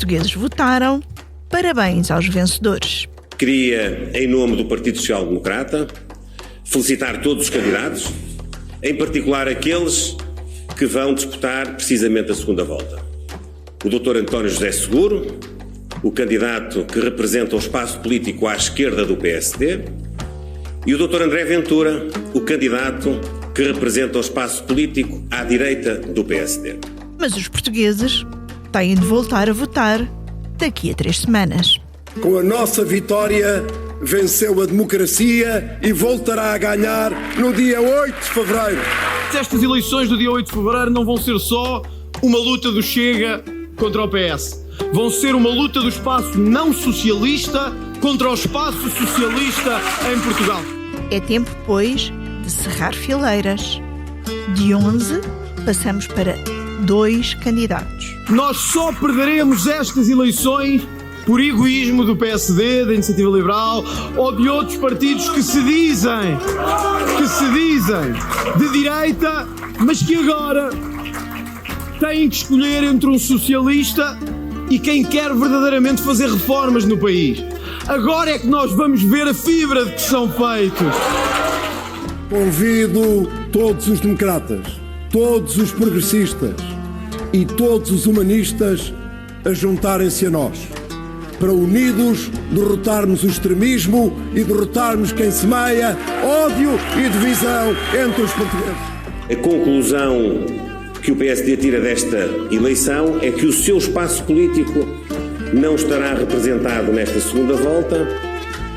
portugueses votaram, parabéns aos vencedores. Queria, em nome do Partido Social Democrata, felicitar todos os candidatos, em particular aqueles que vão disputar precisamente a segunda volta. O Dr. António José Seguro, o candidato que representa o espaço político à esquerda do PSD, e o Dr. André Ventura, o candidato que representa o espaço político à direita do PSD. Mas os portugueses têm de voltar a votar daqui a 3 semanas. Com a nossa vitória, venceu a democracia e voltará a ganhar no dia 8 de fevereiro. Estas eleições do dia 8 de fevereiro não vão ser só uma luta do Chega contra o PS. Vão ser uma luta do espaço não socialista contra o espaço socialista em Portugal. É tempo, pois, de cerrar fileiras. De 11, passamos para 2 candidatos. Nós só perderemos estas eleições por egoísmo do PSD, da Iniciativa Liberal ou de outros partidos que se dizem de direita, mas que agora têm que escolher entre um socialista e quem quer verdadeiramente fazer reformas no país. Agora é que nós vamos ver a fibra de que são feitos. Convido todos os democratas, todos os progressistas e todos os humanistas a juntarem-se a nós, para unidos derrotarmos o extremismo e derrotarmos quem semeia ódio e divisão entre os portugueses. A conclusão que o PSD tira desta eleição é que o seu espaço político não estará representado nesta segunda volta,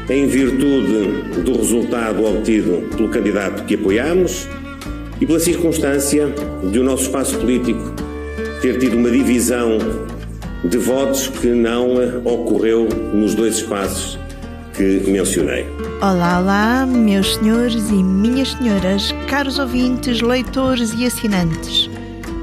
em virtude do resultado obtido pelo candidato que apoiamos e pela circunstância de o nosso espaço político ter tido uma divisão de votos que não ocorreu nos 2 espaços que mencionei. Olá, olá, meus senhores e minhas senhoras, caros ouvintes, leitores e assinantes.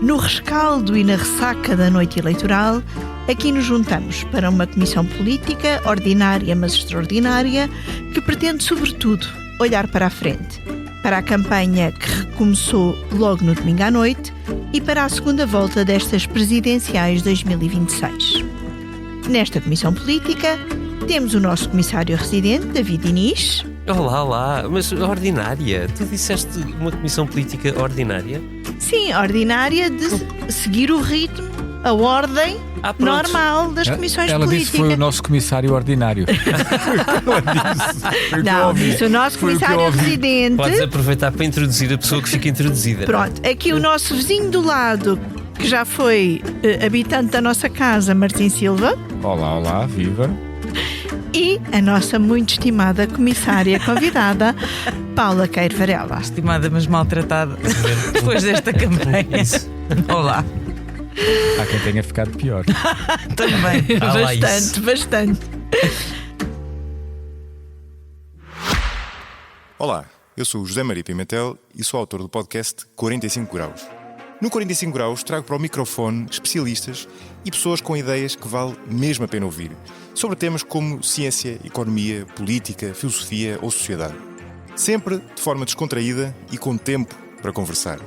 No rescaldo e na ressaca da noite eleitoral, aqui nos juntamos para uma comissão política ordinária, mas extraordinária, que pretende, sobretudo, olhar para a frente, para a campanha que recomeçou logo no domingo à noite e para a segunda volta destas presidenciais 2026. Nesta comissão política, temos o nosso comissário residente, David Inês. Olá, olá, mas ordinária? Tu disseste uma comissão política ordinária? Sim, ordinária de seguir o ritmo, a ordem normal das comissões ela políticas. Disse foi o nosso comissário ordinário. Não, disse o nosso comissário residente. Podes aproveitar para introduzir a pessoa que fica introduzida. Pronto, aqui o nosso vizinho do lado, que já foi habitante da nossa casa, Martim Silva. Olá, olá, viva. E a nossa muito estimada comissária convidada, Paula Queiro Varela. Estimada, mas maltratada depois desta campanha. Olá. Há quem tenha ficado pior. Também. Bastante. Olá, eu sou o José Maria Pimentel e sou autor do podcast 45 Graus. No 45 Graus trago para o microfone especialistas e pessoas com ideias que vale mesmo a pena ouvir, sobre temas como ciência, economia, política, filosofia ou sociedade. Sempre de forma descontraída e com tempo para conversar.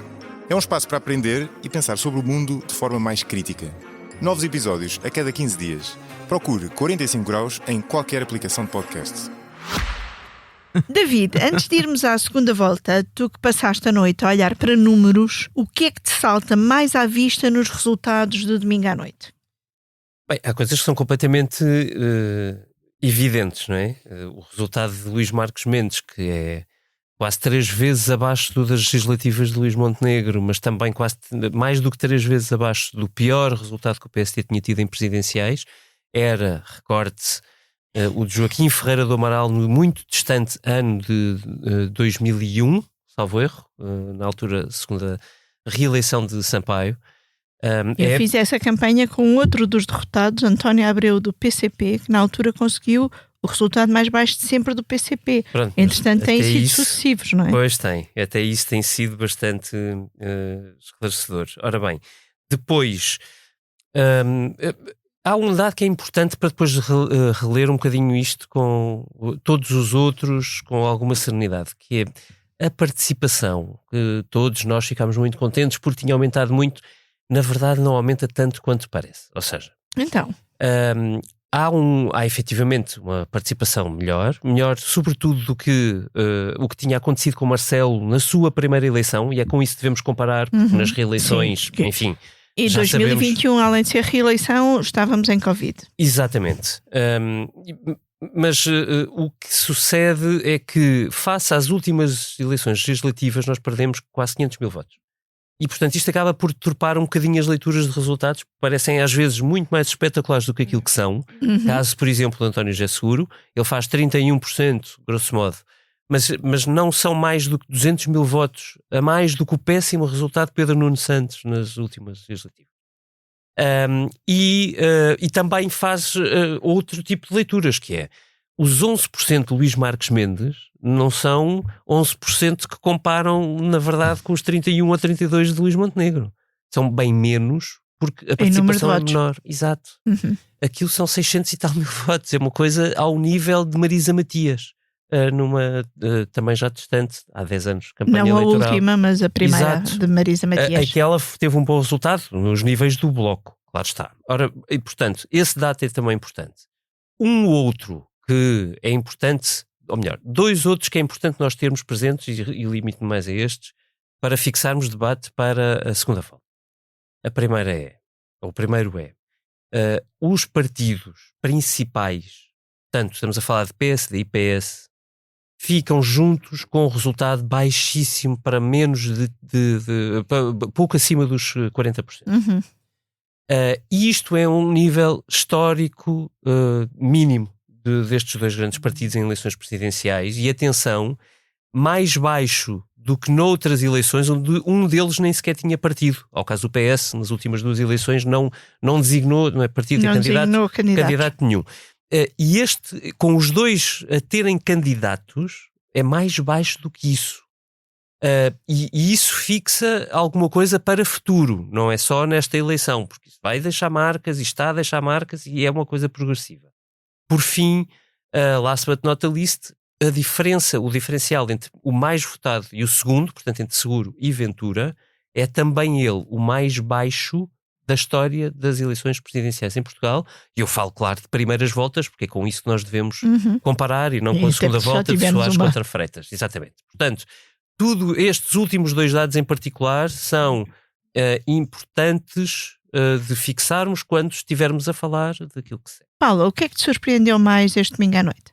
É um espaço para aprender e pensar sobre o mundo de forma mais crítica. Novos episódios a cada 15 dias. Procure 45 Graus em qualquer aplicação de podcast. David, antes de irmos à segunda volta, tu que passaste a noite a olhar para números, o que é que te salta mais à vista nos resultados do domingo à noite? Bem, há coisas que são completamente evidentes, não é? O resultado de Luís Marcos Mendes, que é quase 3 vezes abaixo das legislativas de Luís Montenegro, mas também quase mais do que 3 vezes abaixo do pior resultado que o PSD tinha tido em presidenciais, era, recorde-se, o de Joaquim Ferreira do Amaral no muito distante ano de 2001, salvo erro, na altura, segunda reeleição de Sampaio. Eu fiz essa campanha com outro dos derrotados, António Abreu do PCP, que na altura conseguiu o resultado mais baixo de sempre do PCP. Pronto, entretanto têm sido sucessivos, não é? Pois tem, até isso tem sido bastante esclarecedor. Ora bem, depois há um dado que é importante para depois reler um bocadinho isto com todos os outros com alguma serenidade, que é a participação. Todos nós ficámos muito contentes porque tinha aumentado muito. Na verdade não aumenta tanto quanto parece. Ou seja, Então, há efetivamente uma participação melhor, sobretudo do que o que tinha acontecido com Marcelo na sua primeira eleição, e é com isso que devemos comparar, porque nas reeleições, sim. enfim. E já 2021, sabemos... além de ser reeleição, estávamos em Covid. Exatamente. Mas o que sucede é que, face às últimas eleições legislativas, nós perdemos quase 500 mil votos. E, portanto, isto acaba por deturpar um bocadinho as leituras de resultados, que parecem às vezes muito mais espetaculares do que aquilo que são. Caso, por exemplo, do António José Seguro, ele faz 31%, grosso modo, mas não são mais do que 200 mil votos, a mais do que o péssimo resultado de Pedro Nuno Santos nas últimas legislativas. E também faz outro tipo de leituras, que é os 11% de Luís Marques Mendes não são 11% que comparam, na verdade, com os 31 ou 32 de Luís Montenegro. São bem menos, porque a participação é menor. Exato. Aquilo são 600 e tal mil votos. É uma coisa ao nível de Marisa Matias, numa também já distante, há 10 anos, campanha não eleitoral. Não a última, mas a primeira. Exato. De Marisa Matias. Aquela teve um bom resultado nos níveis do Bloco, claro está. Ora, e portanto, esse dado é também importante. Um outro que é importante, ou melhor, dois outros que é importante nós termos presentes, e limito-me mais a estes, para fixarmos debate para a segunda volta. O primeiro é, os partidos principais, portanto, estamos a falar de PSD e PS, ficam juntos com um resultado baixíssimo para menos pouco acima dos 40%. E isto é um nível histórico mínimo destes dois grandes partidos em eleições presidenciais, e atenção, mais baixo do que noutras eleições onde um deles nem sequer tinha partido. Ao caso do PS, nas últimas duas eleições não designou, não é partido, não é candidato nenhum. E este, com os dois a terem candidatos, é mais baixo do que isso. E isso fixa alguma coisa para futuro, não é só nesta eleição, porque isso vai deixar marcas e está a deixar marcas, e é uma coisa progressiva. Por fim, last but not least, o diferencial entre o mais votado e o segundo, portanto entre Seguro e Ventura, é também ele o mais baixo da história das eleições presidenciais em Portugal. E eu falo, claro, de primeiras voltas, porque é com isso que nós devemos comparar, e não com a segunda volta de Soares contra Freitas. Exatamente. Portanto, estes últimos dois dados em particular são importantes de fixarmos quando estivermos a falar daquilo que se é. Paula, o que é que te surpreendeu mais este domingo à noite?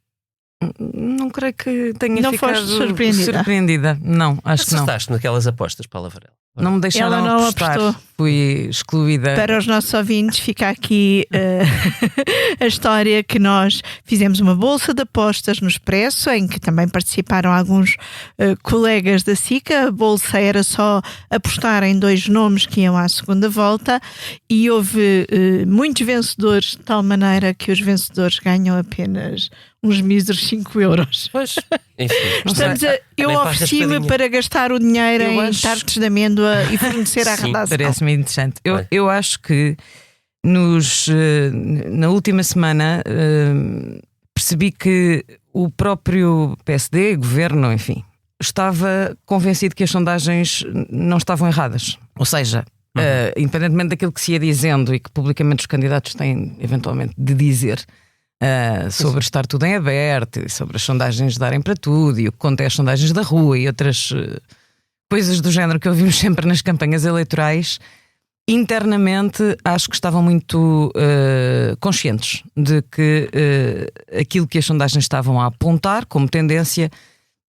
Não creio que tenha não ficado foste surpreendida. Não, acho que não. Acertaste naquelas apostas, Paula Varela? Não me deixaram Ela não apostar. apostou. Fui excluída. Para os nossos ouvintes, fica aqui a história que nós fizemos uma bolsa de apostas no Expresso, em que também participaram alguns colegas da SIC. A bolsa era só apostar em dois nomes que iam à segunda volta, e houve muitos vencedores, de tal maneira que os vencedores ganham apenas uns míseros 5 euros. Pois, enfim. Eu ofereci-me para gastar o dinheiro em tartes de amêndoa e fornecer à redação. Parece-me interessante. Eu acho que na última semana percebi que o próprio PSD, governo, enfim, estava convencido que as sondagens não estavam erradas. Ou seja, independentemente daquilo que se ia dizendo e que publicamente os candidatos têm eventualmente de dizer, sobre estar tudo em aberto, e sobre as sondagens darem para tudo, e o que conta é as sondagens da rua e outras coisas do género que ouvimos sempre nas campanhas eleitorais, internamente acho que estavam muito conscientes de que aquilo que as sondagens estavam a apontar como tendência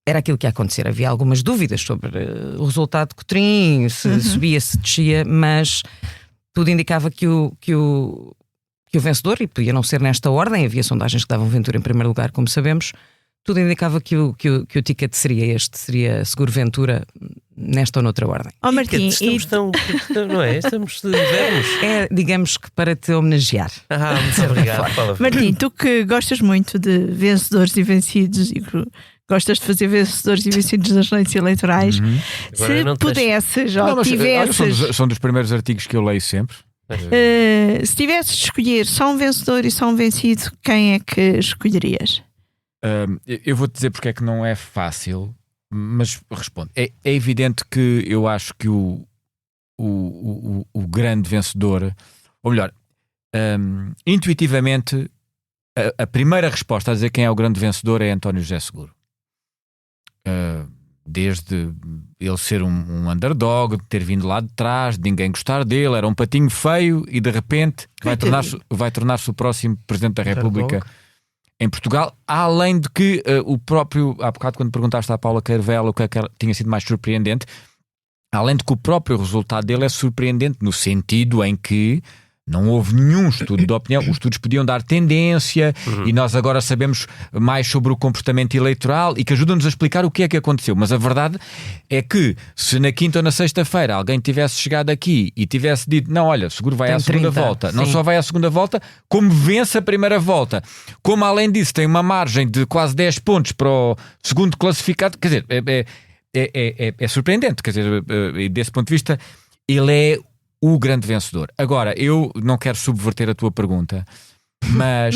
era aquilo que ia acontecer. Havia algumas dúvidas sobre o resultado de Cotrim, se subia, se descia, mas tudo indicava que o vencedor, e podia não ser nesta ordem, havia sondagens que davam Ventura em primeiro lugar, como sabemos, tudo indicava que o ticket seria Seguro Ventura nesta ou noutra ordem. Martim, não é? Estamos de vermos. É, digamos que para te homenagear. Muito obrigado, Paula. Martim, tu que gostas muito de vencedores e que gostas de fazer vencedores e vencidos nas noites eleitorais, se pudesses ou tivesses... São dos primeiros artigos que eu leio sempre. Se tivesses de escolher só um vencedor e só um vencido, quem é que escolherias? Eu vou-te dizer porque é que não é fácil, mas respondo. É evidente que eu acho que o grande vencedor, ou melhor, intuitivamente, a primeira resposta a dizer quem é o grande vencedor é António José Seguro. Desde ele ser um underdog, de ter vindo lá de trás, de ninguém gostar dele, era um patinho feio e de repente vai tornar-se o próximo Presidente da República em Portugal. Além de que o próprio, há bocado quando perguntaste à Paula Carvela o que é que tinha sido mais surpreendente, além de que o próprio resultado dele é surpreendente no sentido em que não houve nenhum estudo de opinião. Os estudos podiam dar tendência e nós agora sabemos mais sobre o comportamento eleitoral e que ajudam-nos a explicar o que é que aconteceu. Mas a verdade é que se na quinta ou na sexta-feira alguém tivesse chegado aqui e tivesse dito não, olha, Seguro vai à segunda volta, não só vai à segunda volta, como vence a primeira volta, como além disso tem uma margem de quase 10 pontos para o segundo classificado, quer dizer, é surpreendente, quer dizer, desse ponto de vista ele é o grande vencedor. Agora, eu não quero subverter a tua pergunta, mas...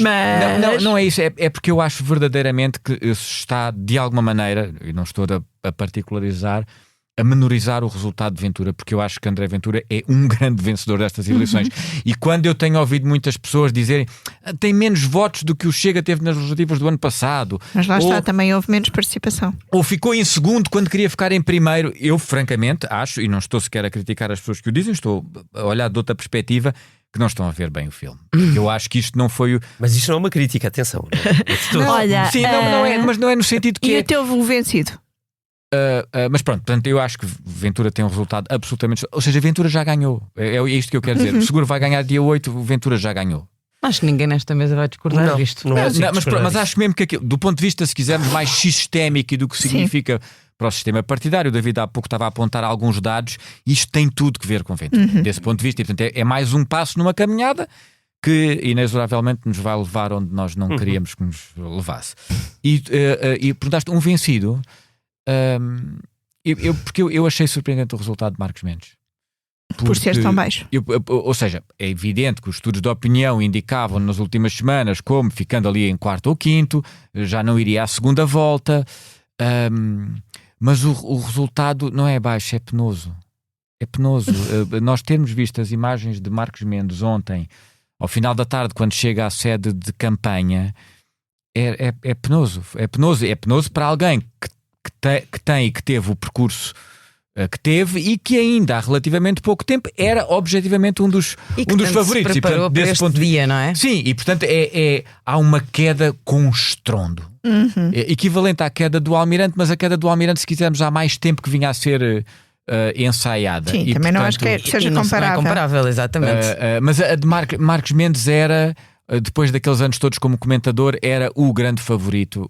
Não é isso, é porque eu acho verdadeiramente que está, de alguma maneira, e não estou a particularizar, a menorizar o resultado de Ventura, porque eu acho que André Ventura é um grande vencedor destas eleições. E quando eu tenho ouvido muitas pessoas dizerem tem menos votos do que o Chega teve nas legislativas do ano passado, mas lá está, também houve menos participação, ou ficou em segundo quando queria ficar em primeiro, eu francamente acho, e não estou sequer a criticar as pessoas que o dizem, estou a olhar de outra perspectiva, que não estão a ver bem o filme. Eu acho que isto não foi o... Mas isto não é uma crítica, atenção. Olha, sim, não é, mas não é no sentido que... E o teu vencido? Mas pronto, portanto, eu acho que Ventura tem um resultado absolutamente... Ou seja, Ventura já ganhou. É isto que eu quero dizer. O Seguro vai ganhar dia 8, o Ventura já ganhou. Acho que ninguém nesta mesa vai discordar disto. Mas acho mesmo que aquilo, do ponto de vista, se quisermos, mais sistémico e do que significa para o sistema partidário, o David há pouco estava a apontar alguns dados, isto tem tudo que ver com Ventura. Desse ponto de vista, e, portanto, é mais um passo numa caminhada que inexoravelmente nos vai levar onde nós não queríamos que nos levasse. E perguntaste um vencido... porque eu achei surpreendente o resultado de Marcos Mendes por ser tão baixo. Ou seja, é evidente que os estudos de opinião indicavam nas últimas semanas como ficando ali em quarto ou quinto, já não iria à segunda volta, mas o resultado não é baixo, é penoso. É penoso. Nós termos visto as imagens de Marcos Mendes ontem, ao final da tarde, quando chega à sede de campanha, é penoso. É penoso para alguém que tem e que teve o percurso que teve e que ainda há relativamente pouco tempo era objetivamente um dos favoritos. Se preparou para este dia, não é? Sim, e portanto há uma queda com estrondo. É equivalente à queda do Almirante, mas a queda do Almirante, se quisermos, há mais tempo que vinha a ser ensaiada. Sim, e, também portanto, não acho que seja comparável. Não é comparável, exatamente. Mas a de Marcos Mendes era... depois daqueles anos todos como comentador, era o grande favorito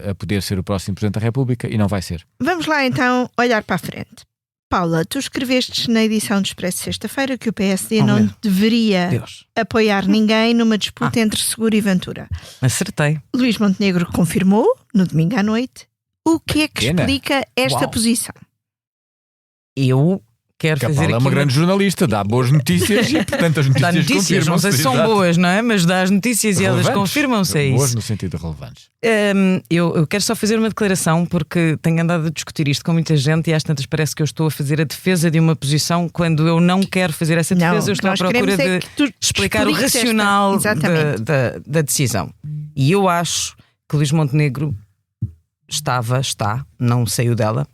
a poder ser o próximo Presidente da República e não vai ser. Vamos lá então olhar para a frente. Paula, tu escreveste na edição do Expresso sexta-feira que o PSD não deveria apoiar ninguém numa disputa entre Seguro e Ventura. Acertei. Luís Montenegro confirmou no domingo à noite. O que é que explica esta posição? Eu quero fazer aqui. Ela é uma grande jornalista, dá boas notícias e, portanto, as dá notícias, não sei se são boas, não é? Mas dá as notícias e elas confirmam-se. É boas isso. No sentido de relevantes. Eu quero só fazer uma declaração porque tenho andado a discutir isto com muita gente e às tantas parece que eu estou a fazer a defesa de uma posição quando eu não quero fazer essa defesa. Eu estou à procura de explicar o racional da decisão. E eu acho que Luís Montenegro está, não saiu dela,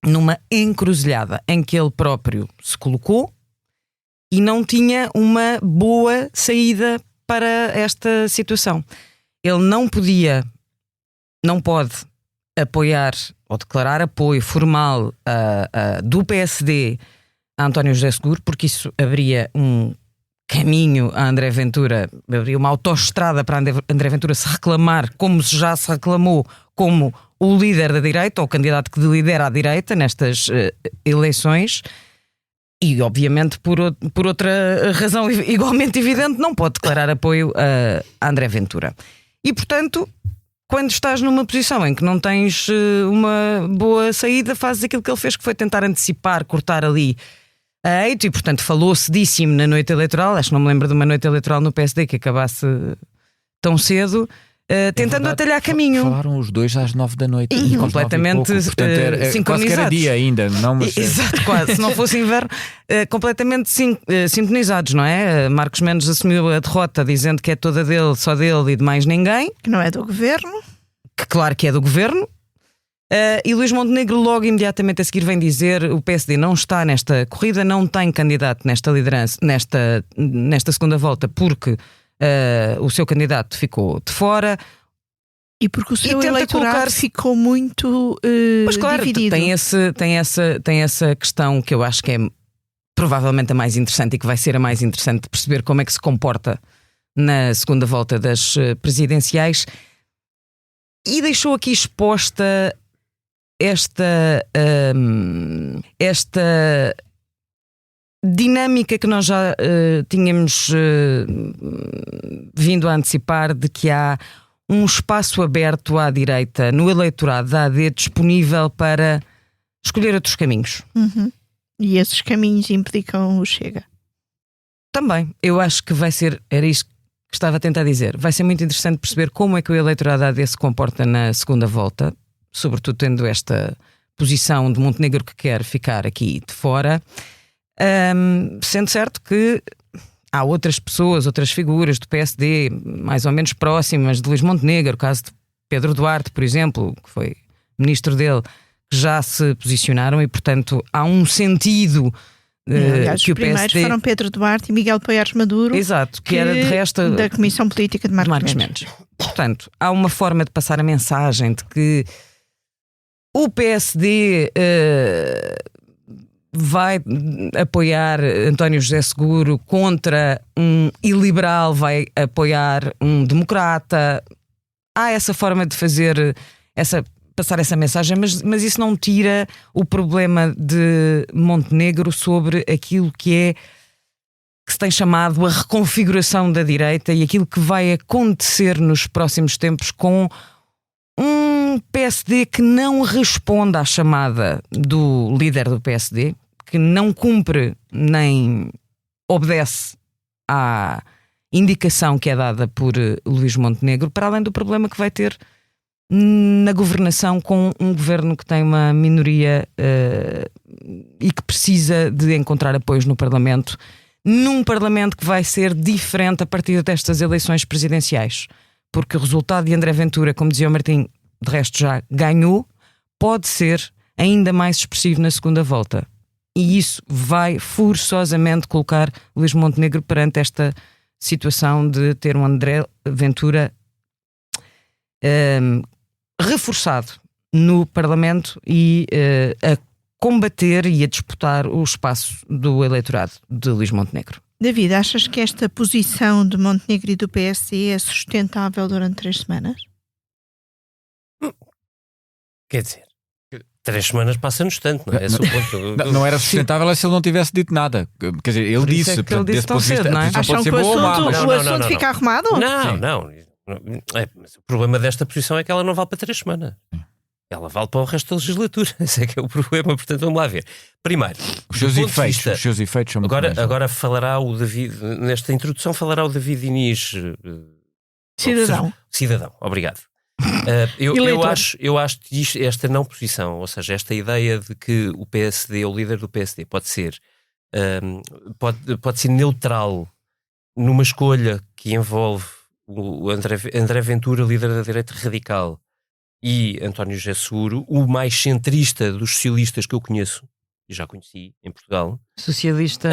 numa encruzilhada em que ele próprio se colocou e não tinha uma boa saída para esta situação. Ele não pode apoiar ou declarar apoio formal do PSD a António José Seguro, porque isso abria um caminho a André Ventura, abria uma autoestrada para André Ventura se reclamar, como já se reclamou, como o líder da direita, ou o candidato que lidera a direita nestas eleições, e obviamente por outra razão igualmente evidente não pode declarar apoio a André Ventura. E portanto, quando estás numa posição em que não tens uma boa saída, fazes aquilo que ele fez, que foi tentar antecipar, cortar ali a eito, e portanto falou cedíssimo na noite eleitoral. Acho que não me lembro de uma noite eleitoral no PSD que acabasse tão cedo. tentando atalhar caminho. Falaram os dois às 9 da noite. E completamente portanto, sincronizados. Quase que era dia ainda. Não, mas... Exato, quase. Se não fosse inverno, completamente sintonizados, não é? Marcos Mendes assumiu a derrota dizendo que é toda dele, só dele e de mais ninguém. Que não é do governo. Que claro que é do governo. E Luís Montenegro logo imediatamente a seguir vem dizer: o PSD não está nesta corrida, não tem candidato nesta liderança, nesta segunda volta, porque o seu candidato ficou de fora. E porque o seu eleitorado ficou muito pois claro, dividido. Tem essa questão que eu acho que é provavelmente a mais interessante e que vai ser a mais interessante de perceber como é que se comporta na segunda volta das presidenciais. E deixou aqui exposta esta dinâmica que nós já tínhamos vindo a antecipar, de que há um espaço aberto à direita no eleitorado da AD disponível para escolher outros caminhos. E esses caminhos implicam o Chega. Também, eu acho que vai ser, era isto que estava a tentar dizer, vai ser muito interessante perceber como é que o eleitorado da AD se comporta na segunda volta, sobretudo tendo esta posição de Montenegro que quer ficar aqui de fora, sendo certo que há outras pessoas, outras figuras do PSD mais ou menos próximas de Luís Montenegro, o caso de Pedro Duarte, por exemplo, que foi ministro dele, que já se posicionaram e, portanto, há um sentido aliás, que os o PSD... primeiros foram Pedro Duarte e Miguel Poiares Maduro. Exato, que era de resto da Comissão Política de Marcos Mendes. Portanto, há uma forma de passar a mensagem de que o PSD vai apoiar António José Seguro contra um iliberal, vai apoiar um democrata. Há essa forma de fazer passar essa mensagem, mas isso não tira o problema de Montenegro sobre aquilo que se tem chamado a reconfiguração da direita e aquilo que vai acontecer nos próximos tempos com um PSD que não responde à chamada do líder do PSD, que não cumpre nem obedece à indicação que é dada por Luís Montenegro, para além do problema que vai ter na governação com um governo que tem uma minoria e que precisa de encontrar apoios no Parlamento, num Parlamento que vai ser diferente a partir destas eleições presidenciais, porque o resultado de André Ventura, como dizia o Martim, de resto já ganhou, pode ser ainda mais expressivo na segunda volta, e isso vai forçosamente colocar Luís Montenegro perante esta situação de ter um André Ventura reforçado no Parlamento e a combater e a disputar o espaço do eleitorado de Luís Montenegro. David, achas que esta posição de Montenegro e do PSD é sustentável durante 3 semanas? Quer dizer, 3 semanas passa-nos tanto, não é? Esse é o ponto. Não era sustentável se ele não tivesse dito nada. Quer dizer, ele disse, que ele disse desse ponto de tão vista, cedo, não é? a posição Acham pode que ser boa ou má, mas o assunto fica arrumado? Não. Mas o problema desta posição é que ela não vale para 3 semanas. Ela vale para o resto da legislatura. Esse é que é o problema. Portanto, vamos lá ver. Primeiro, os seus efeitos são muito mais. Agora falará o David, nesta introdução falará o David Diniz, cidadão, obrigado. Eu acho que esta não posição, ou seja, esta ideia de que o PSD, o líder do PSD, pode ser neutral numa escolha que envolve o André Ventura, líder da direita radical, e António José Seguro, o mais centrista dos socialistas que eu conheço, e já conheci em Portugal, socialista,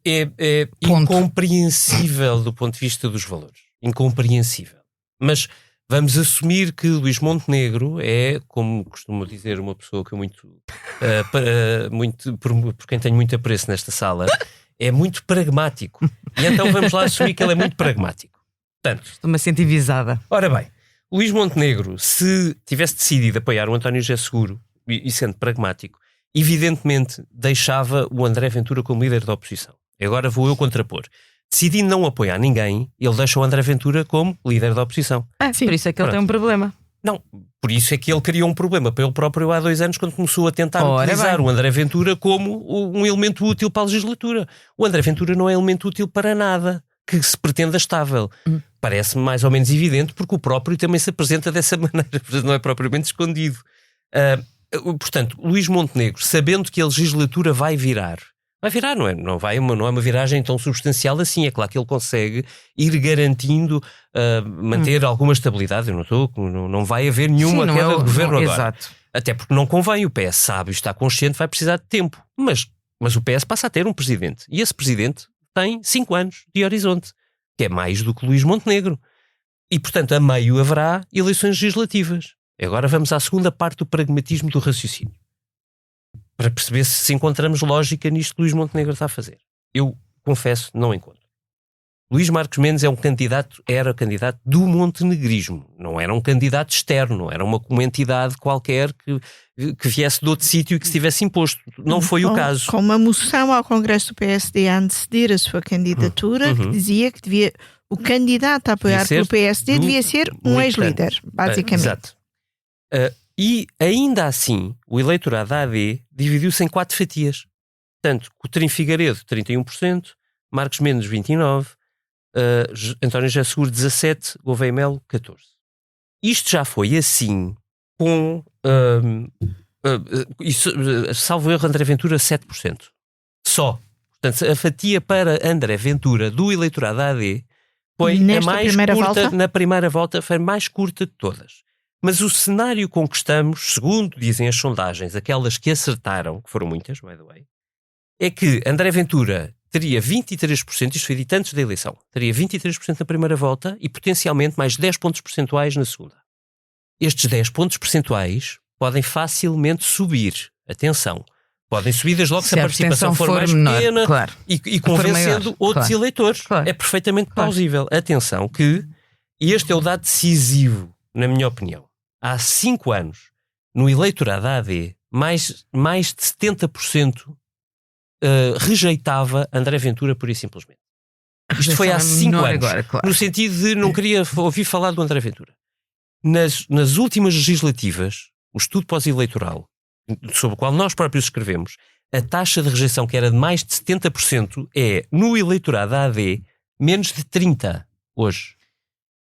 é incompreensível do ponto de vista dos valores. Incompreensível. Mas vamos assumir que Luís Montenegro é, como costumo dizer uma pessoa que eu por quem tenho muito apreço nesta sala, é muito pragmático. E então vamos lá assumir que ele é muito pragmático. Portanto, estou-me a sentir visada. Ora bem, Luís Montenegro, se tivesse decidido apoiar o António José Seguro, e sendo pragmático, evidentemente deixava o André Ventura como líder da oposição. Agora vou eu contrapor. Decidindo não apoiar ninguém, ele deixa o André Ventura como líder da oposição. Sim, por isso é que ele tem um problema. Não, por isso é que ele criou um problema para ele próprio há 2 anos, quando começou a tentar utilizar o André Ventura como um elemento útil para a legislatura. O André Ventura não é elemento útil para nada. que se pretenda estável. Parece-me mais ou menos evidente, porque o próprio também se apresenta dessa maneira, não é propriamente escondido. Portanto, Luís Montenegro, sabendo que a legislatura vai virar, não é uma viragem tão substancial assim. É claro que ele consegue ir garantindo, manter alguma estabilidade. Não vai haver nenhuma queda de governo agora. Exato. Até porque não convém. O PS sabe, está consciente, vai precisar de tempo. Mas o PS passa a ter um presidente. E esse presidente tem 5 anos de horizonte, que é mais do que Luís Montenegro. E, portanto, a meio haverá eleições legislativas. Agora vamos à segunda parte do pragmatismo do raciocínio, para perceber se encontramos lógica nisto que Luís Montenegro está a fazer. Eu, confesso, não encontro. Luís Marcos Mendes era candidato do montenegrismo. Não era um candidato externo, era uma entidade qualquer que viesse de outro sítio e que se tivesse imposto. Não foi o caso. Com uma moção ao Congresso do PSD a anteceder a sua candidatura, que dizia que o candidato a apoiar pelo PSD devia ser um ex-líder, basicamente. Exato. E ainda assim, o eleitorado da AD dividiu-se em 4 fatias. Portanto, Coutinho Figueiredo, 31%, Marcos Mendes, 29%, António José Seguro, 17%, Gouveia Melo, 14%. Isto já foi assim com, salvo erro, André Ventura, 7%. Só. Portanto, a fatia para André Ventura do eleitorado da AD foi a mais curta. Na primeira volta foi a mais curta de todas. Mas o cenário com que estamos, segundo dizem as sondagens, aquelas que acertaram, que foram muitas, by the way, é que André Ventura teria 23%, isto foi dito antes da eleição, teria 23% na primeira volta e potencialmente mais 10 pontos percentuais na segunda. Estes 10 pontos percentuais podem facilmente subir. Atenção. Podem subir desde logo se a participação for mais menor, pequena, claro, e convencendo maior, outros claro, eleitores. claro, É perfeitamente plausível. Atenção que este é o dado decisivo, na minha opinião. Há 5 anos, no eleitorado da AD, mais de 70% rejeitava André Ventura pura e simplesmente. Isto foi há 5 anos. Agora, claro. No sentido de não queria ouvir falar do André Ventura. Nas últimas legislativas, o estudo pós-eleitoral, sobre o qual nós próprios escrevemos, a taxa de rejeição, que era de mais de 70%, é, no eleitorado da AD, menos de 30% hoje.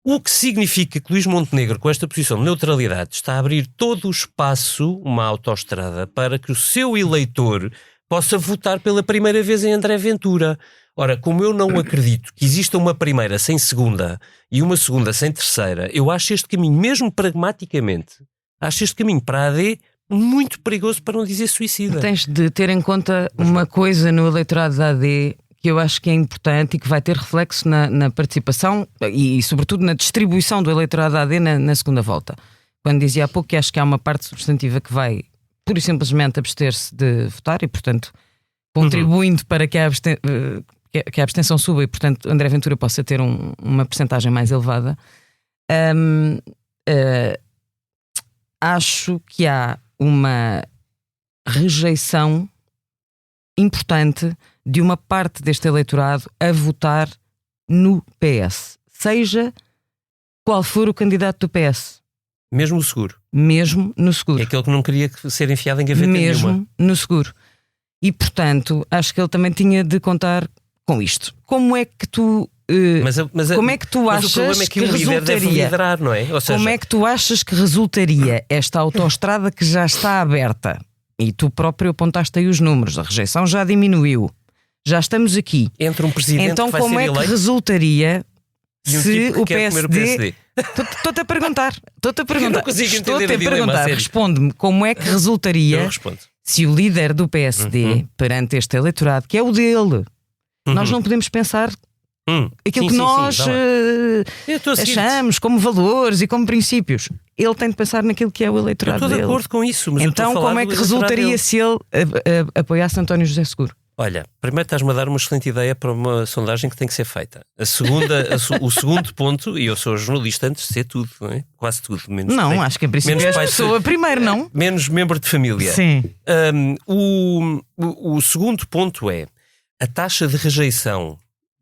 O que significa que Luís Montenegro, com esta posição de neutralidade, está a abrir todo o espaço, uma autoestrada, para que o seu eleitor possa votar pela primeira vez em André Ventura. Ora, como eu não acredito que exista uma primeira sem segunda e uma segunda sem terceira, eu acho este caminho, mesmo pragmaticamente, acho este caminho para a AD muito perigoso, para não dizer suicida. Tens de ter em conta uma coisa no eleitorado da AD que eu acho que é importante e que vai ter reflexo na participação e sobretudo na distribuição do eleitorado da AD na segunda volta. Quando dizia há pouco que acho que há uma parte substantiva que vai pura e simplesmente abster-se de votar e, portanto, contribuindo para que a abstenção suba e, portanto, André Ventura possa ter uma percentagem mais elevada. Acho que há uma rejeição importante de uma parte deste eleitorado a votar no PS, seja qual for o candidato do PS. Mesmo o seguro. Mesmo no seguro. É aquele que não queria ser enfiado em gaveta mesmo nenhuma. No seguro. E, portanto, acho que ele também tinha de contar com isto. Como é que tu... como é que tu achas o problema é que o líder deve liderar, não é? Ou seja, como é que tu achas que resultaria esta autoestrada que já está aberta? E tu próprio apontaste aí os números. A rejeição já diminuiu. Já estamos aqui. Entre um presidente então, que vai como ser é eleito que resultaria e se tipo que o quer comer o PSD? Estou-te a perguntar. Eu não consigo entender o dilema, a sério. Responde-me como é que resultaria se o líder do PSD, perante este eleitorado, que é o dele, nós não podemos pensar aquilo que nós achamos como valores e como princípios. Ele tem de pensar naquilo que é o eleitorado dele. Eu estou de acordo com isso. Mas então, como é que resultaria se ele apoiasse António José Seguro? Olha, primeiro estás-me a dar uma excelente ideia para uma sondagem que tem que ser feita. A segunda, o segundo ponto, e eu sou jornalista antes de ser tudo, não é? Quase tudo. Menos não, acho que em princípio és pessoa primeiro, não? Menos membro de família. Sim. O segundo ponto é a taxa de rejeição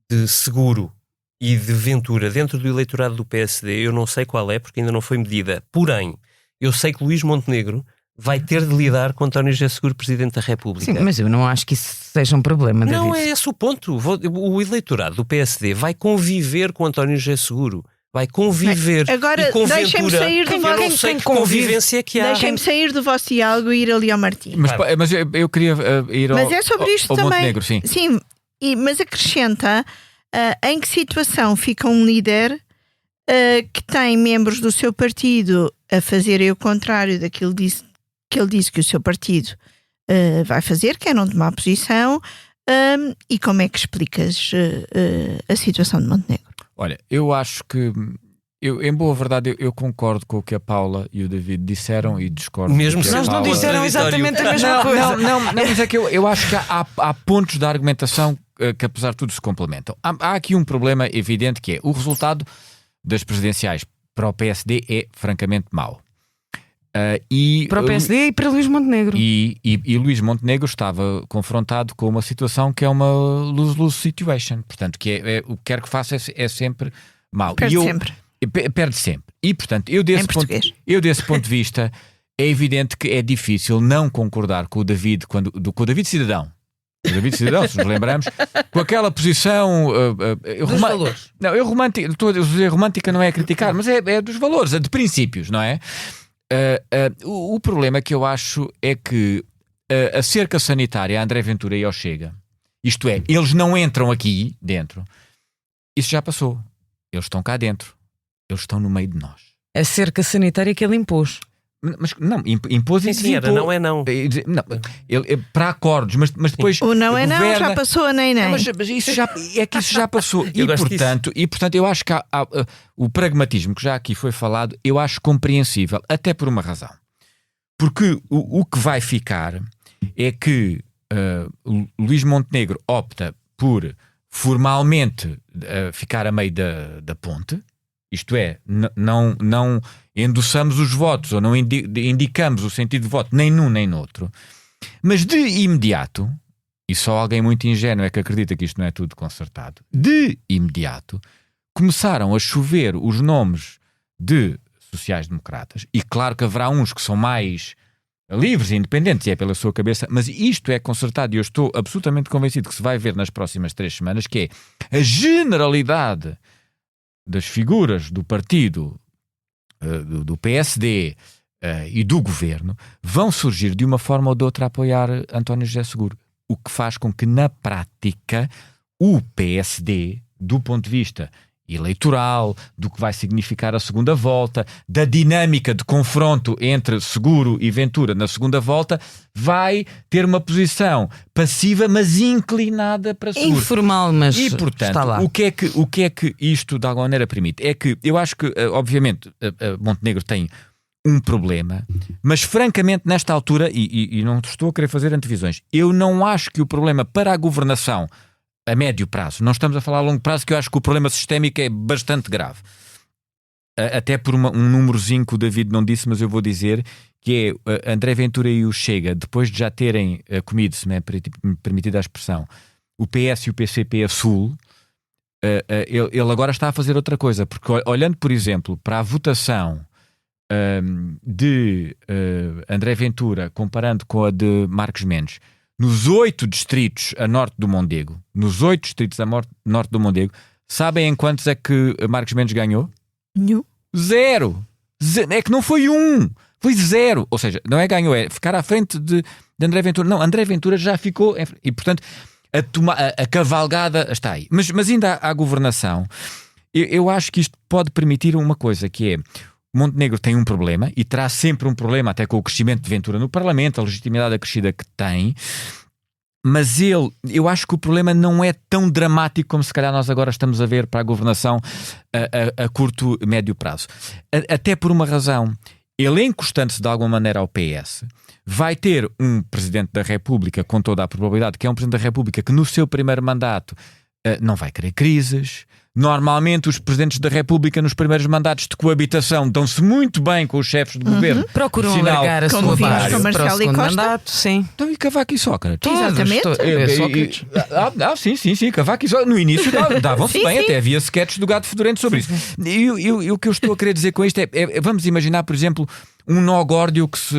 de Seguro e de Ventura dentro do eleitorado do PSD, eu não sei qual é, porque ainda não foi medida. Porém, eu sei que Luís Montenegro vai ter de lidar com António José Seguro, Presidente da República. Sim, mas eu não acho que isso seja um problema, David. Não é esse o ponto. O eleitorado do PSD vai conviver com António José Seguro. Vai conviver. Agora, deixem-me sair do eu não sei que convivência é que há. Deixem-me sair do vosso diálogo e ir ali ao Martim. Mas eu queria ir mas é sobre isto ao também. Montenegro, sim. Sim, mas acrescenta em que situação fica um líder que tem membros do seu partido a fazerem o contrário daquilo que ele disse que o seu partido vai fazer, que é não tomar posição, e como é que explicas a situação de Montenegro? Olha, eu acho que, em boa verdade, eu concordo com o que a Paula e o David disseram e discordo. Mesmo que se a Nós não Paula... disseram exatamente a mesma coisa. Não, mas é que eu acho que há pontos da argumentação que, apesar de tudo, se complementam. Há aqui um problema evidente que é o resultado das presidenciais para o PSD é francamente mau. Para o PSD e para Luís Montenegro. E Luís Montenegro estava confrontado com uma situação que é uma lose-lose situation. Portanto, que o que quer que faça é sempre mau. Perde sempre. E, portanto, eu desse ponto de vista, é evidente que é difícil não concordar com o David, com o David Cidadão. O David Cidadão, se nos lembramos, com aquela posição dos valores. Não, romântica não é criticar, mas é dos valores, é de princípios, não é? O problema que eu acho é que a cerca sanitária a André Ventura e ao Chega, isto é, eles não entram aqui dentro, isso já passou. Eles estão cá dentro, eles estão no meio de nós. A cerca sanitária que ele impôs. Mas não, impôs e desempôs. Não é não. Para acordos, mas depois o não é não, já passou a nem. Mas isso já passou. E portanto eu acho que o pragmatismo que já aqui foi falado, eu acho compreensível, até por uma razão. Porque o que vai ficar é que Luís Montenegro opta por formalmente ficar a meio da ponte. Isto é, não endossamos os votos ou não indicamos o sentido de voto nem num nem noutro, mas de imediato, e só alguém muito ingênuo é que acredita que isto não é tudo concertado, de imediato começaram a chover os nomes de sociais-democratas, e claro que haverá uns que são mais livres e independentes e é pela sua cabeça, mas isto é concertado e eu estou absolutamente convencido que se vai ver nas próximas 3 semanas, que é a generalidade das figuras do partido, do PSD e do governo, vão surgir de uma forma ou de outra a apoiar António José Seguro. O que faz com que, na prática, o PSD, do ponto de vista eleitoral, do que vai significar a segunda volta, da dinâmica de confronto entre Seguro e Ventura na segunda volta, vai ter uma posição passiva, mas inclinada para Seguro. Informal, mas e, portanto, está lá. O que é que isto de alguma maneira permite? É que eu acho que, obviamente, Montenegro tem um problema, mas francamente nesta altura, e não estou a querer fazer antevisões, eu não acho que o problema para a governação a médio prazo, não estamos a falar a longo prazo, que eu acho que o problema sistémico é bastante grave. Até por um númerozinho que o David não disse, mas eu vou dizer, que é André Ventura e o Chega, depois de já terem comido, se me é permitida a expressão, o PS e o PCP a Sul, ele agora está a fazer outra coisa, porque olhando, por exemplo, para a votação de André Ventura, comparando com a de Marcos Mendes, nos 8 distritos a norte do Mondego, norte do Mondego, sabem em quantos é que Marcos Mendes ganhou? Nenhum. 0. É que não foi 1, foi 0. Ou seja, não é ganhou, é ficar à frente de André Ventura. Não, André Ventura já ficou e, portanto, a cavalgada está aí. Mas ainda à governação, eu acho que isto pode permitir uma coisa, que é Montenegro tem um problema e terá sempre um problema, até com o crescimento de Ventura no Parlamento, a legitimidade acrescida que tem, mas eu acho que o problema não é tão dramático como se calhar nós agora estamos a ver para a governação a curto, médio prazo. Até por uma razão, ele encostando-se de alguma maneira ao PS, vai ter um Presidente da República, com toda a probabilidade, que é um Presidente da República que no seu primeiro mandato não vai querer crises, Normalmente os presidentes da República nos primeiros mandatos de coabitação dão-se muito bem com os chefes de governo. Procuram Sinal alargar a sua base com para o Marcelo e segundo Costa. mandato, sim. Então, e Cavaco e Sócrates? Exatamente. Sócrates. Sim, Cavaco e Sócrates. No início davam-se Sim, bem, sim. até havia sketches do Gato Fedorento sobre isso. E o que eu estou a querer dizer com isto é vamos imaginar, por exemplo, um nó górdio que se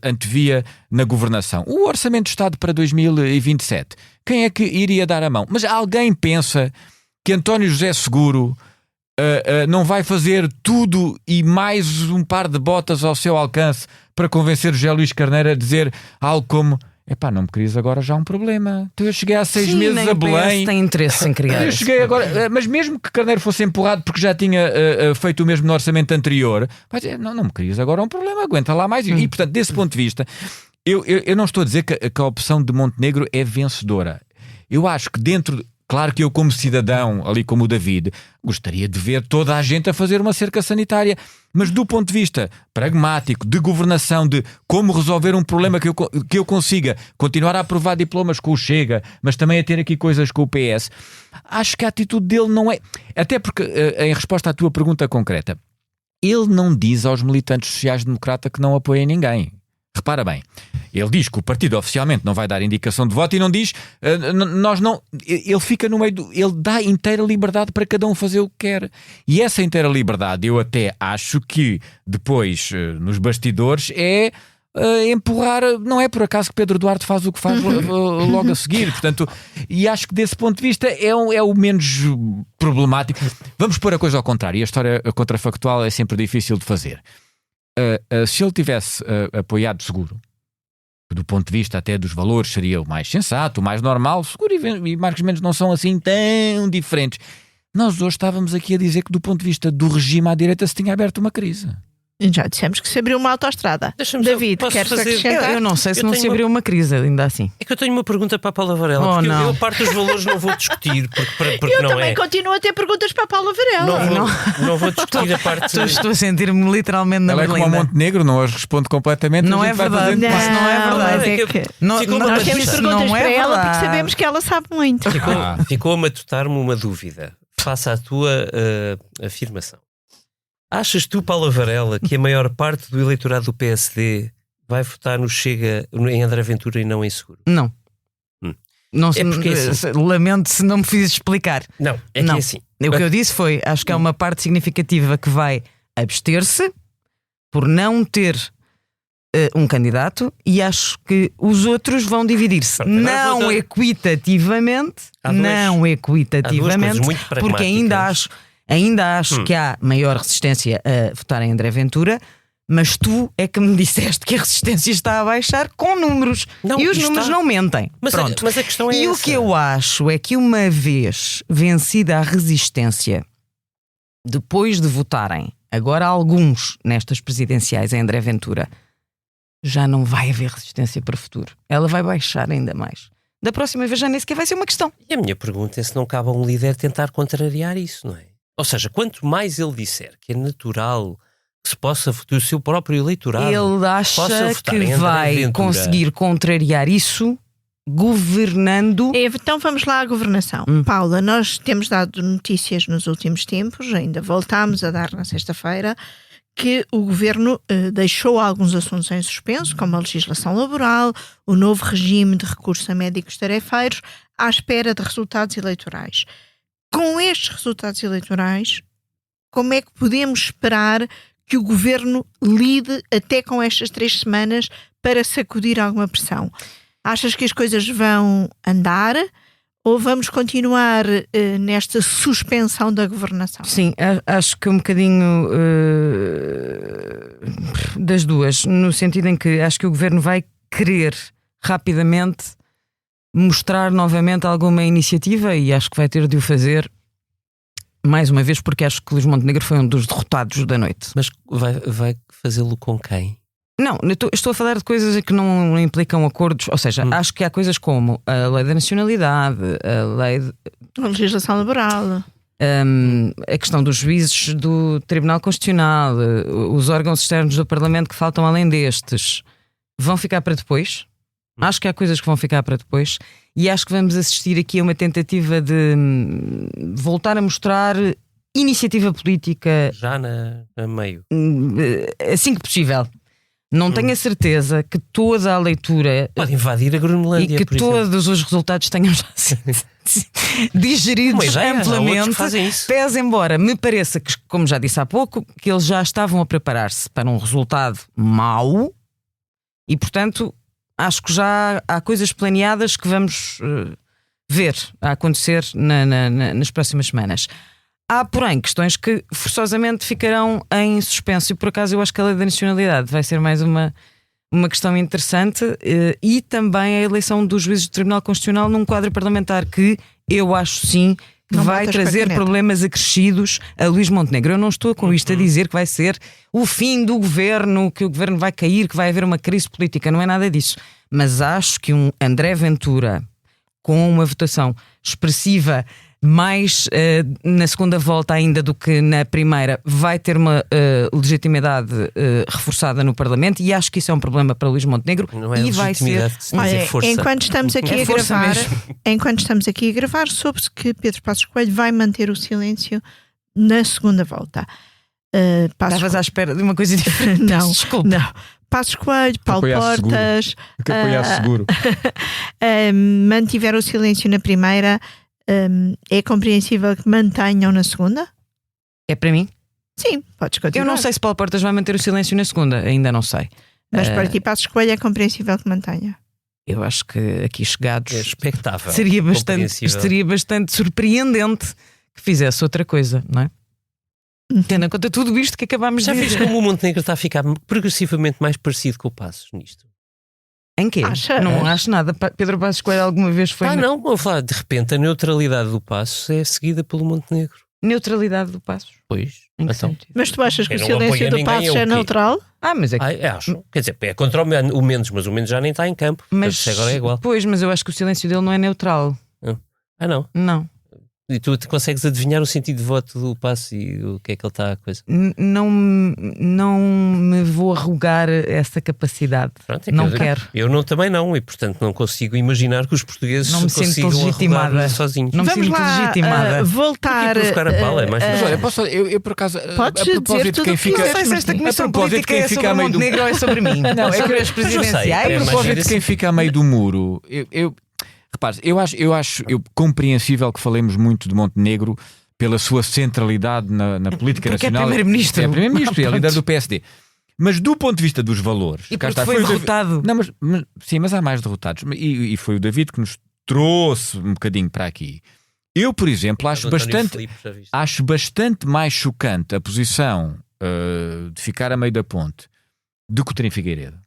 antevia na governação. O Orçamento de Estado para 2027. Quem é que iria dar a mão? Mas alguém pensa que António José Seguro não vai fazer tudo e mais um par de botas ao seu alcance para convencer José Luís Carneiro a dizer algo como: epá, não me querias agora já um problema. Então eu cheguei há 6 meses nem a o PS Belém. tem interesse em criar Eu esse cheguei agora, mas mesmo que Carneiro fosse empurrado porque já tinha feito o mesmo no orçamento anterior, vai dizer: não me querias agora um problema, aguenta lá mais. E portanto, desse ponto de vista, eu não estou a dizer que a opção de Montenegro é vencedora. Eu acho que claro que eu, como cidadão, ali como o David, gostaria de ver toda a gente a fazer uma cerca sanitária, mas do ponto de vista pragmático, de governação, de como resolver um problema que eu consiga continuar a aprovar diplomas com o Chega, mas também a ter aqui coisas com o PS, acho que a atitude dele não é... Até porque, em resposta à tua pergunta concreta, ele não diz aos militantes sociais-democratas que não apoiem ninguém. Repara bem, ele diz que o partido oficialmente não vai dar indicação de voto e não diz, nós não, ele fica no meio ele dá inteira liberdade para cada um fazer o que quer. E essa inteira liberdade, eu até acho que depois, nos bastidores, é empurrar. Não é por acaso que Pedro Duarte faz o que faz logo a seguir. Portanto, e acho que desse ponto de vista é o menos problemático. Vamos pôr a coisa ao contrário, e a história contrafactual é sempre difícil de fazer. Se ele tivesse apoiado Seguro, do ponto de vista até dos valores seria o mais sensato, o mais normal, Seguro e Marcos Mendes não são assim tão diferentes. Nós hoje estávamos aqui a dizer que do ponto de vista do regime à direita se tinha aberto uma crise. Já dissemos que se abriu uma autoestrada. David, queres acrescentar? Eu não sei se não se abriu uma crise ainda assim. É que eu tenho uma pergunta para a Paula Varela, porque eu parte dos valores não vou discutir, porque Eu não também continuo a ter perguntas para a Paula Varela. Não vou discutir a parte... Estou a sentir-me literalmente na Ela é como a Montenegro, não as responde completamente. Não é verdade. Isso não é verdade. Nós temos perguntas para ela porque sabemos que ela sabe muito. Ficou a matutar-me uma dúvida face à tua afirmação. Achas tu, Paula Varela, que a maior parte do eleitorado do PSD vai votar no Chega em André Ventura e não em Seguro? Não. Não É porque lamento se não me fiz explicar. Não, é que é assim. O que eu disse foi, acho que é uma parte significativa que vai abster-se por não ter um candidato, e acho que os outros vão dividir-se. Não equitativamente, porque ainda acho que há maior resistência a votar em André Ventura, mas tu é que me disseste que a resistência está a baixar com números. E os números não mentem. Mas a questão é essa. E o que eu acho é que uma vez vencida a resistência, depois de votarem, agora alguns nestas presidenciais em André Ventura, já não vai haver resistência para o futuro. Ela vai baixar ainda mais. Da próxima vez já nem sequer vai ser uma questão. E a minha pergunta é se não cabe a um líder tentar contrariar isso, não é? Ou seja, quanto mais ele disser que é natural que se possa votar o seu próprio eleitorado, ele acha que vai conseguir contrariar isso governando. Então vamos lá à governação. Paula, nós temos dado notícias nos últimos tempos, ainda voltámos a dar na sexta-feira, que o governo deixou alguns assuntos em suspenso, como a legislação laboral, o novo regime de recurso a médicos tarefeiros, à espera de resultados eleitorais. Com estes resultados eleitorais, como é que podemos esperar que o governo lide até com estas 3 semanas para sacudir alguma pressão? Achas que as coisas vão andar ou vamos continuar nesta suspensão da governação? Sim, acho que um bocadinho das duas, no sentido em que acho que o governo vai querer rapidamente mostrar novamente alguma iniciativa, e acho que vai ter de o fazer mais uma vez, porque acho que Luís Montenegro foi um dos derrotados da noite. Mas vai fazê-lo com quem? Não, estou a falar de coisas que não implicam acordos, ou seja, acho que há coisas como a lei da nacionalidade, a legislação laboral, a questão dos juízes do Tribunal Constitucional, os órgãos externos do Parlamento que faltam além destes, vão ficar para depois. Acho que há coisas que vão ficar para depois e acho que vamos assistir aqui a uma tentativa de voltar a mostrar iniciativa política Já na meio. assim que possível. Não tenho a certeza que toda a leitura Pode invadir a Groenlândia, e que por exemplo. todos os resultados tenham já sido Uma digeridos ideia, há outros amplamente. que fazem isso. Pese embora me pareça que, como já disse há pouco, que eles já estavam a preparar-se para um resultado mau e, portanto, acho que já há coisas planeadas que vamos ver a acontecer nas próximas semanas. Há, porém, questões que forçosamente ficarão em suspenso e, por acaso, eu acho que a lei da nacionalidade vai ser mais uma questão interessante e também a eleição dos juízes do Tribunal Constitucional num quadro parlamentar que eu acho sim que Não vai batas com a trazer caneta. problemas acrescidos a Luís Montenegro. Eu não estou com isto a dizer que vai ser o fim do governo, que o governo vai cair, que vai haver uma crise política, não é nada disso. Mas acho que um André Ventura com uma votação expressiva mais na segunda volta ainda do que na primeira, vai ter uma legitimidade reforçada no Parlamento e acho que isso é um problema para Luís Montenegro Não é e vai ser. legitimidade que se diz, é força. Enquanto estamos aqui É a força gravar, mesmo. enquanto estamos aqui a gravar, soube-se que Pedro Passos Coelho vai manter o silêncio na segunda volta. Passos Estavas à espera de uma coisa diferente. Não, Desculpa. não. Passos Coelho, Paulo apoiar seguro. Portas Que apoiar seguro. mantiveram o silêncio na primeira. É compreensível que mantenham na segunda? É para mim? Sim, podes continuar. Eu não sei se Paulo Portas vai manter o silêncio na segunda, ainda não sei. Mas para ti, Passos Coelho, é compreensível que mantenha. Eu acho que aqui chegados É expectável. seria compreensível. bastante surpreendente que fizesse outra coisa, não é? Tendo em conta tudo isto que acabámos Já de viste dizer. como o Montenegro está a ficar progressivamente mais parecido com o Passos nisto? Em quê? Acha? Não acho nada. Pedro Passos Coelho alguma vez foi Não, vou falar, de repente a neutralidade do Passos é seguida pelo Montenegro. neutralidade do Passos. Pois, Em que então. sentido? Mas tu achas que Eu o não silêncio apoio do ninguém, Passos é o é quê? neutral? Mas é que. Acho. Quer dizer, é contra o Mendes, mas o Mendes já nem está em campo. Mas, Portanto, agora é igual. Pois, mas eu acho que o silêncio dele não é neutral. Não. Não. E tu te consegues adivinhar o sentido de voto do Passos e o que é que ele está a coisa? Não me vou arrogar essa capacidade. Pronto, é que Não quero. Eu não, também não, e portanto não consigo imaginar que os portugueses Não me sinto consigam legitimada. arrogar sozinhos. Não me Vamos sinto lá legitimada. voltar. Porque provocar a pala é mais Mas olha, posso, eu por acaso, Podes a dizer propósito de tudo quem o que fica. quiseres, Não sei se esta A comissão propósito de política quem é fica sobre a o meio do. Montenegro ou é sobre mim? Não, é sobre que- as mas eu sei, presidenciais. é A mais propósito giro de quem assim. fica a meio do muro, repare, eu acho compreensível que falemos muito de Montenegro pela sua centralidade na política Porque é nacional. primeiro-ministro. É primeiro-ministro, é Pronto. líder do PSD. Mas do ponto de vista dos valores, E cá porque está, foi o David- derrotado. Não, sim, mas há mais derrotados. E foi o David que nos trouxe um bocadinho para aqui. Eu, por exemplo, Do acho António bastante. Filipe, já viste? Acho bastante mais chocante a posição de ficar a meio da ponte do que o Trem Figueiredo.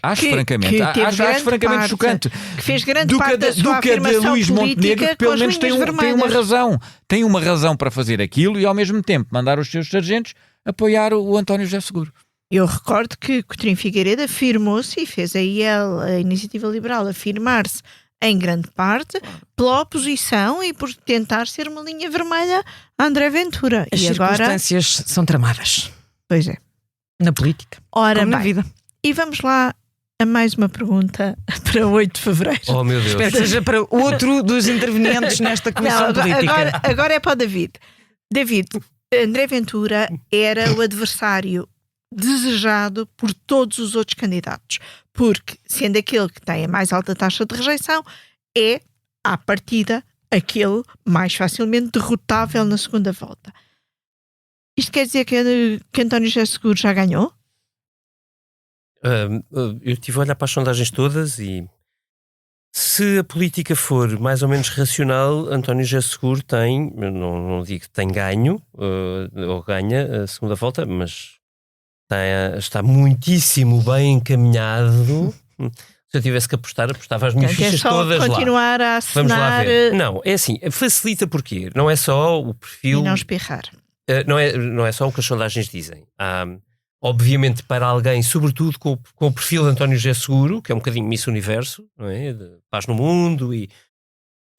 Acho Que francamente, teve acho grande francamente parte, chocante. que fez grande parte da sua do que a de afirmação Luís Montenegro, política que pelo com as menos tem linhas uma vermelhas. razão. Tem uma razão para fazer aquilo e ao mesmo tempo mandar os seus sargentos apoiar o António José Seguro. Eu recordo que Coutinho Figueiredo afirmou-se e fez a Iniciativa Liberal, afirmar-se em grande parte pela oposição e por tentar ser uma linha vermelha a André Ventura. As e agora, circunstâncias são tramadas. pois é. Na política. Ora Como na bem, vida. e vamos lá a mais uma pergunta para 8 de Fevereiro. Oh meu Deus. Espero que seja para outro dos intervenientes nesta comissão Não, política. agora é para o David. David, André Ventura era o adversário desejado por todos os outros candidatos, porque sendo aquele que tem a mais alta taxa de rejeição, é, à partida, aquele mais facilmente derrotável na segunda volta. Isto quer dizer que António José Seguro já ganhou? Eu estive a olhar para as sondagens todas e se a política for mais ou menos racional, António José Seguro tem, eu não digo que tem ganho ou ganha a segunda volta, mas está muitíssimo bem encaminhado. Se eu tivesse que apostar, apostava as minhas Portanto, é fichas só todas lá. continuar a Vamos lá acenar ver. Não, é assim, facilita porquê? Não é só o e perfil, não espirrar. não é só o que as sondagens dizem. Obviamente para alguém, sobretudo com o perfil de António José Seguro, que é um bocadinho Miss Universo, não é? De paz no mundo e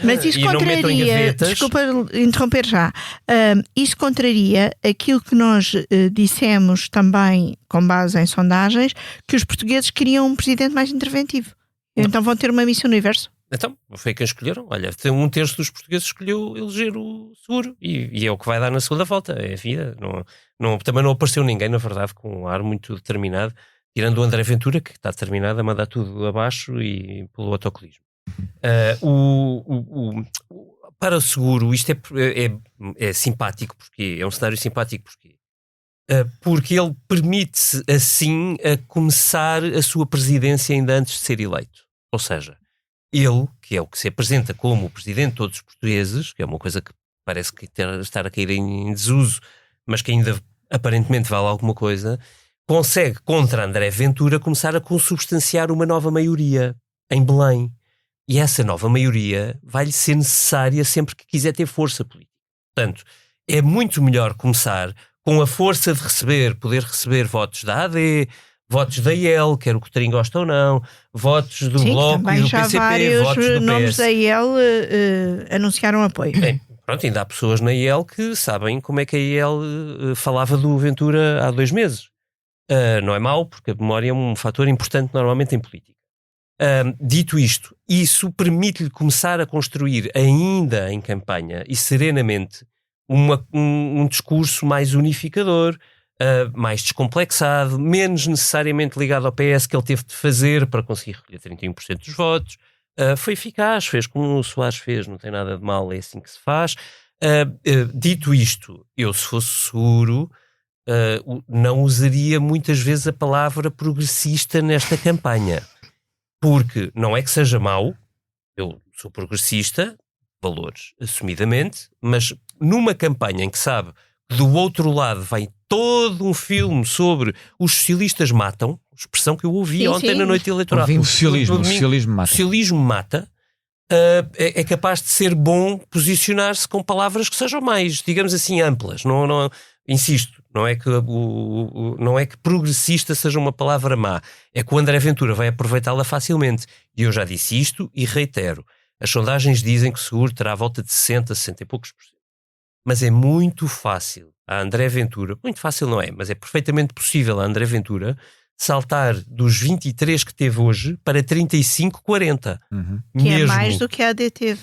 Mas isso e não metam em contraria, gavetas. desculpa interromper já, isso contraria aquilo que nós dissemos também com base em sondagens, que os portugueses queriam um presidente mais interventivo. Então vão ter uma missão no universo? Então, foi quem escolheram. Olha, 1/3 dos portugueses escolheu eleger o Seguro e é o que vai dar na segunda volta. É a vida. Também não apareceu ninguém, na verdade, com um ar muito determinado, tirando o André Ventura, que está determinado a mandar tudo abaixo e pelo autocolismo. Para o Seguro, isto é simpático, porque é um cenário simpático, porque ele permite-se assim a começar a sua presidência ainda antes de ser eleito. Ou seja, ele, que é o que se apresenta como o presidente de todos os portugueses, que é uma coisa que parece que estar a cair em desuso, mas que ainda aparentemente vale alguma coisa, consegue contra André Ventura começar a consubstanciar uma nova maioria em Belém. E essa nova maioria vai-lhe ser necessária sempre que quiser ter força política. Portanto, é muito melhor começar com a força de poder receber votos da AD, votos da IEL, quer o Coutinho gosta ou não, votos do Bloco e do PCP, vários votos do PS. nomes da IEL anunciaram apoio. Bem, pronto, ainda há pessoas na IEL que sabem como é que a IEL falava do Ventura há 2 meses. Não é mau, porque a memória é um fator importante normalmente em política. Dito isto, isso permite-lhe começar a construir ainda em campanha e serenamente um discurso mais unificador, mais descomplexado, menos necessariamente ligado ao PS, que ele teve de fazer para conseguir recolher 31% dos votos. Foi eficaz, fez como o Soares fez, não tem nada de mal, é assim que se faz. Dito isto, eu se fosse Seguro, não usaria muitas vezes a palavra progressista nesta campanha. Porque não é que seja mau, eu sou progressista, valores assumidamente, mas numa campanha em que sabe que do outro lado vem todo um filme sobre os socialistas matam, expressão que eu ouvi ontem na noite eleitoral. O socialismo mata. O socialismo mata, é capaz de ser bom posicionar-se com palavras que sejam mais, digamos assim, amplas. Não, insisto, não é que progressista seja uma palavra má, é que o André Ventura vai aproveitá-la facilmente. E eu já disse isto e reitero. As sondagens dizem que o Seguro terá a volta de 60 e poucos %. Mas é muito fácil a André Ventura, muito fácil não é, mas é perfeitamente possível a André Ventura saltar dos 23 que teve hoje para 35, 40. Que é mais do que a AD teve.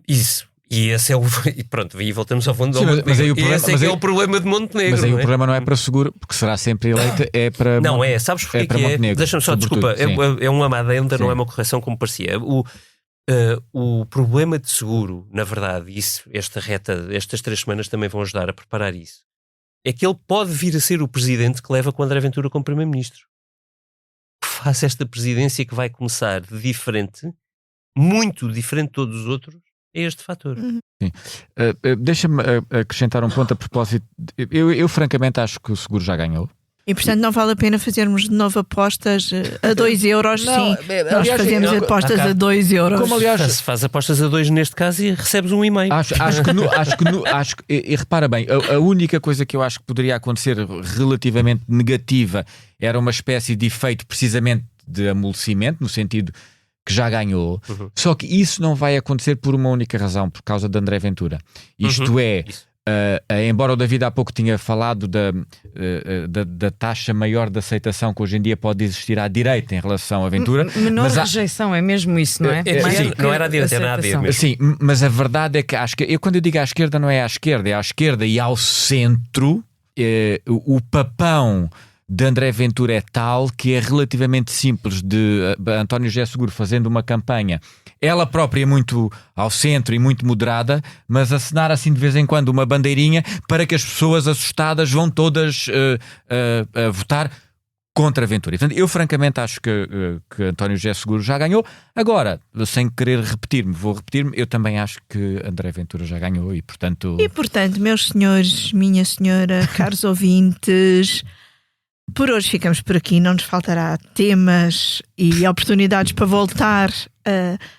Isso. E esse é o... E pronto, aí voltamos ao fundo. Sim, mas aí o problema, esse é o problema de Montenegro. Mas aí o problema não é para Seguro, porque será sempre eleito, é para... Não é, sabes porque para Montenegro. Deixa-me só, desculpa, é uma amada ainda, não é uma correção como parecia. O problema de Seguro, na verdade, isso, estas 3 semanas também vão ajudar a preparar isso, é que ele pode vir a ser o presidente que leva com André Ventura como primeiro-ministro. Que faz esta presidência que vai começar de diferente, muito diferente de todos os outros, é este fator. Sim. Deixa-me acrescentar um ponto a propósito. Eu francamente acho que o Seguro já ganhou. E portanto não vale a pena fazermos de novo apostas a 2 euros. Não, sim, nós fazemos apostas a 2 euros. Como aliás, se faz apostas a 2 neste caso e recebes 1,5. Acho que e repara bem, a única coisa que eu acho que poderia acontecer relativamente negativa era uma espécie de efeito precisamente de amolecimento, no sentido que já ganhou. Só que isso não vai acontecer por uma única razão, por causa de André Ventura. Isto é... embora o David há pouco tinha falado da taxa maior de aceitação que hoje em dia pode existir à direita em relação à Ventura, menor rejeição, é mesmo isso, não é? Sim, não era à direita, era à direita. Sim, mas a verdade é que quando eu digo à esquerda, não é à esquerda, é à esquerda e ao centro. O papão de André Ventura é tal que é relativamente simples de António José Seguro fazendo uma campanha, ela própria muito ao centro e muito moderada, mas acenar assim de vez em quando uma bandeirinha para que as pessoas assustadas vão todas a votar contra a Ventura. E, portanto, eu francamente acho que António José Seguro já ganhou. Agora, sem querer vou repetir-me, eu também acho que André Ventura já ganhou e portanto, meus senhores, minha senhora, caros ouvintes, por hoje ficamos por aqui. Não nos faltará temas e oportunidades para voltar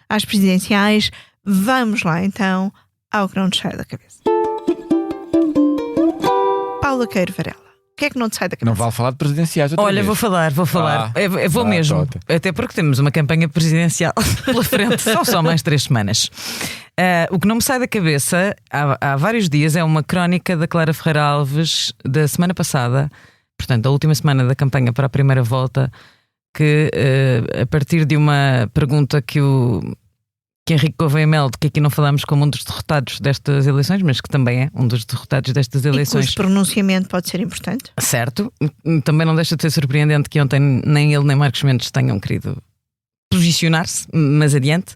às presidenciais. Vamos lá então ao que não nos sai da cabeça. Paula Queiro Varela, o que é que não te sai da cabeça? Não vale falar de presidenciais outra Olha, vez. vou falar. Eu vou mesmo. Tota. Até porque temos uma campanha presidencial pela frente. São só mais 3 semanas. O que não me sai da cabeça há vários dias é uma crónica da Clara Ferreira Alves da semana passada, portanto, a última semana da campanha para a primeira volta, que a partir de uma pergunta que Henrique Gouveia Melo, que aqui não falamos como um dos derrotados destas eleições, mas que também é um dos derrotados destas eleições. E cujo pronunciamento pode ser importante. Certo. Também não deixa de ser surpreendente que ontem nem ele nem Marcos Mendes tenham querido posicionar-se, mas adiante.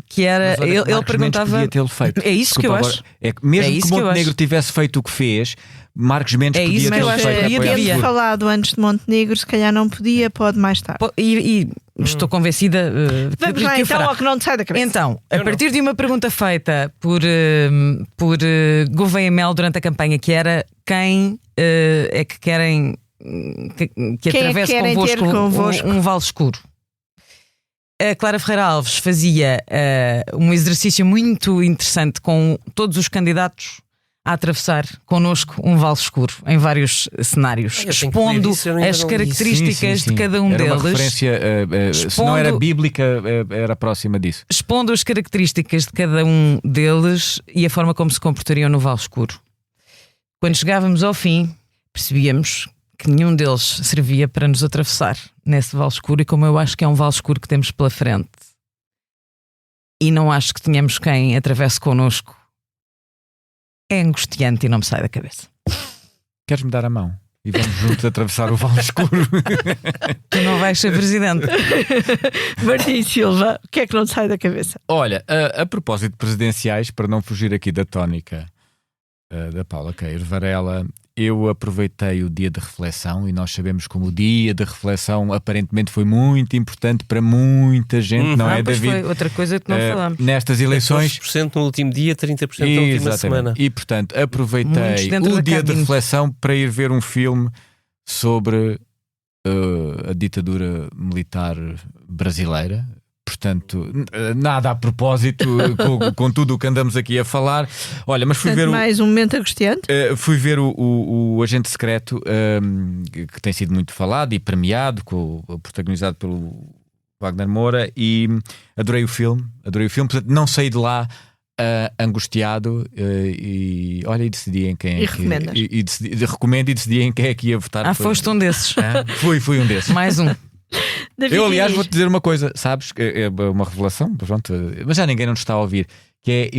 Que era, mas, olha, ele perguntava. Podia tê-lo feito. É isso que eu acho. Mesmo que Montenegro tivesse feito o que fez, Marcos Mendes podia tê-lo feito. Tendo falado antes de Montenegro, se calhar não podia, pode mais tarde. E estou convencida. Vamos lá então ao que não te sai da cabeça. Então, a partir de uma pergunta feita por Gouveia Melo durante a campanha, que era quem é que querem que atravesse convosco um vale escuro. A Clara Ferreira Alves fazia um exercício muito interessante com todos os candidatos a atravessar connosco um vale escuro em vários cenários, expondo as características de cada um era deles. Uma referência, se não era bíblica, era próxima disso. Expondo as características de cada um deles e a forma como se comportariam no vale escuro. Quando chegávamos ao fim, percebíamos que nenhum deles servia para nos atravessar nesse vale escuro, e como eu acho que é um vale escuro que temos pela frente e não acho que tenhamos quem atravesse connosco, é angustiante e não me sai da cabeça. Queres-me dar a mão? E vamos juntos atravessar o vale escuro. Tu não vais ser presidente. Martim Silva, o que é que não te sai da cabeça? Olha, a propósito de presidenciais, para não fugir aqui da tónica da Paula Queiro Varela, eu aproveitei o dia de reflexão, e nós sabemos como o dia de reflexão aparentemente foi muito importante para muita gente, não é, David? Foi outra coisa que não falamos. Nestas eleições, 14% no último dia, 30% na última semana. E portanto, aproveitei o dia de reflexão para ir ver um filme sobre a ditadura militar brasileira. Portanto, nada a propósito com tudo o que andamos aqui a falar. Olha, mas fui ver mais um momento angustiante. Fui ver o Agente Secreto, que tem sido muito falado e premiado, protagonizado pelo Wagner Moura, e adorei o filme. Portanto, não saí de lá angustiado, e olha, e decidi em quem é que recomendo, e decidi em quem é que ia votar. Foste um desses. Fui um desses. Mais um. Eu, aliás, vou-te dizer uma coisa, sabes? É uma revelação, pronto, mas já ninguém nos está a ouvir. Que é,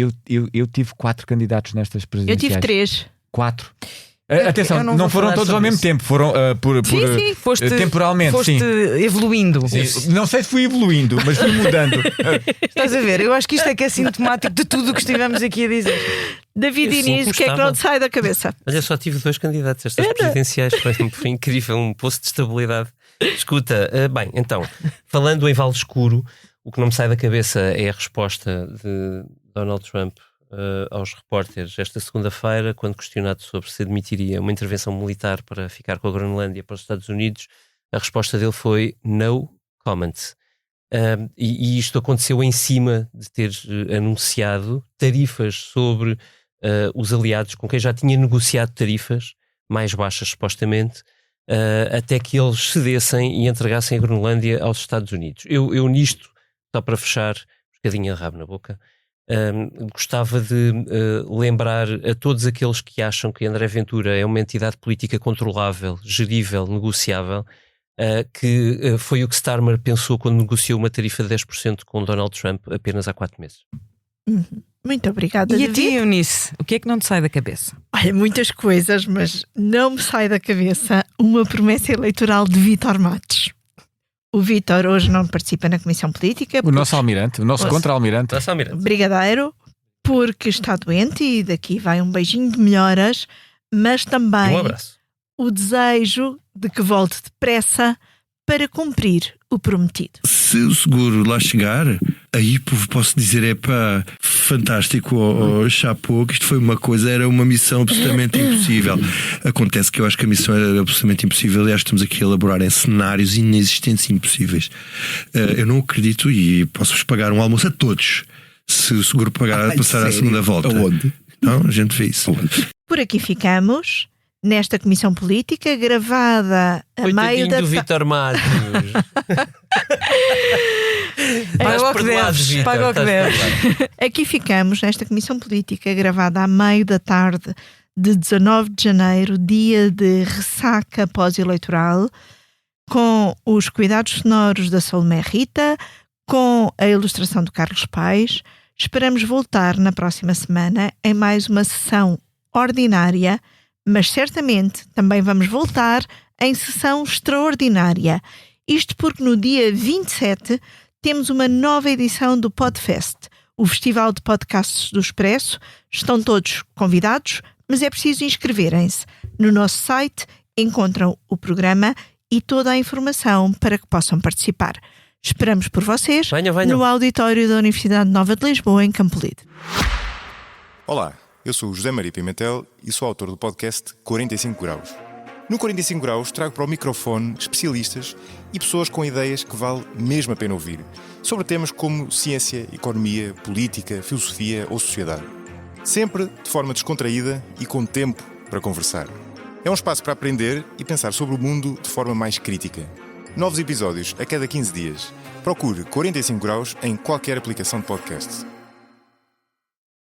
eu tive 4 candidatos nestas presidenciais. Eu tive 3. 4. Atenção, não foram todos ao mesmo tempo, foram sim, foste, temporalmente. Foste evoluindo. Sim. Não sei se fui evoluindo, mas fui mudando. Estás a ver? Eu acho que isto é que é sintomático de tudo o que estivemos aqui a dizer. David Inês, o que é que não te sai da cabeça? Mas eu só tive 2 candidatos estas presidenciais. Foi incrível, um poço de estabilidade. Escuta, bem, então, falando em vale escuro, o que não me sai da cabeça é a resposta de Donald Trump aos repórteres esta segunda-feira, quando questionado sobre se admitiria uma intervenção militar para ficar com a Groenlândia para os Estados Unidos. A resposta dele foi no comment. E isto aconteceu em cima de ter anunciado tarifas sobre os aliados com quem já tinha negociado tarifas mais baixas, supostamente, até que eles cedessem e entregassem a Groenlândia aos Estados Unidos. Eu nisto, só para fechar, um bocadinho a rabo na boca, gostava de lembrar a todos aqueles que acham que André Ventura é uma entidade política controlável, gerível, negociável, que foi o que Starmer pensou quando negociou uma tarifa de 10% com Donald Trump apenas há 4 meses. Muito obrigada, E David. a ti, Eunice, o que é que não te sai da cabeça? Olha, muitas coisas, mas não me sai da cabeça uma promessa eleitoral de Vítor Matos. O Vítor hoje não participa na Comissão Política. O nosso almirante, o nosso contra-almirante. Brigadeiro, porque está doente, e daqui vai um beijinho de melhoras, mas também um abraço. O desejo de que volte depressa para cumprir o prometido. Se o seguro lá chegar, aí posso dizer, fantástico, chapeau, que isto foi era uma missão absolutamente impossível. Acontece que eu acho que a missão era absolutamente impossível, e acho que estamos aqui a elaborar em cenários inexistentes e impossíveis. Eu não acredito, e posso-vos pagar um almoço a todos, se o seguro pagar a passar à segunda volta. Aonde? Não, a gente vê isso. Por aqui ficamos, nesta Comissão Política, gravada a meio da... do Vítor Matos. Paga o que deves. Paga o que deves. Aqui ficamos nesta comissão política gravada à meio da tarde de 19 de janeiro, dia de ressaca pós-eleitoral, com os cuidados sonoros da Salomé Rita, com a ilustração do Carlos Paes. Esperamos voltar na próxima semana em mais uma sessão ordinária, mas certamente também vamos voltar em sessão extraordinária. Isto porque no dia 27 temos uma nova edição do Podfest, o Festival de Podcasts do Expresso. Estão todos convidados, mas é preciso inscreverem-se. No nosso site encontram o programa e toda a informação para que possam participar. Esperamos por vocês venham. No auditório da Universidade Nova de Lisboa, em Campolide. Olá, eu sou o José Maria Pimentel e sou autor do podcast 45 Graus. No 45 Graus trago para o microfone especialistas e pessoas com ideias que vale mesmo a pena ouvir, sobre temas como ciência, economia, política, filosofia ou sociedade. Sempre de forma descontraída e com tempo para conversar. É um espaço para aprender e pensar sobre o mundo de forma mais crítica. Novos episódios a cada 15 dias. Procure 45 Graus em qualquer aplicação de podcast.